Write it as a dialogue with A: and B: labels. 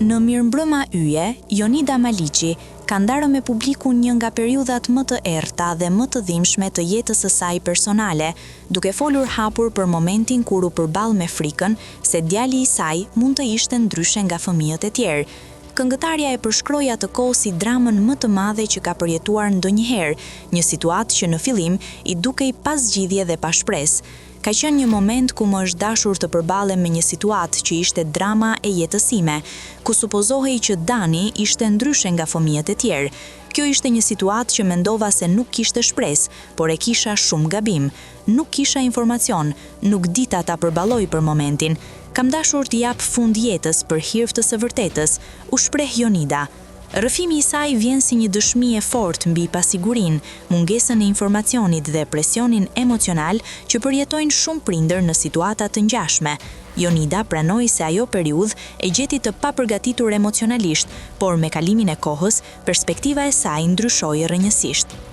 A: Në Mirëmbrëma Yje, Jonida Maliqi ka ndarë me publikun një nga periudhat më të errta dhe më të dhimbshme të jetës së saj personale, duke folur hapur për momentin kur u përball me frikën se djali i saj mund të ishte ndryshe nga fëmijët e tjerë. Këngëtarja e përshkroi atë kohë si dramën më të madhe që ka përjetuar ndonjëherë, një situatë që në fillim i dukej pa zgjidhje dhe pa shpresë. Ka qenë një moment ku më është dashur të përballem me një situatë që ishte drama e jetës sime, ku supozohej që Dani ishte ndryshe nga fëmijët e tjerë. Kjo ishte një situatë që mendova se nuk kishte shpresë, por e kisha shumë gabim. Nuk kisha informacion, nuk dita ta përballoj për momentin. Kam dashur t'i jap fund jetës për hir të së vërtetës, u shpreh Jonida. Rrëfimi i saj vjen si një dëshmi e fortë mbi pasigurinë, mungesën e informacionit dhe presionin emocional që përjetojnë shumë prindër në situata të ngjashme. Jonida pranoi se ajo periudhë e gjeti të papërgatitur emocionalisht, por me kalimin e kohës, perspektiva e saj ndryshoi rrënjësisht.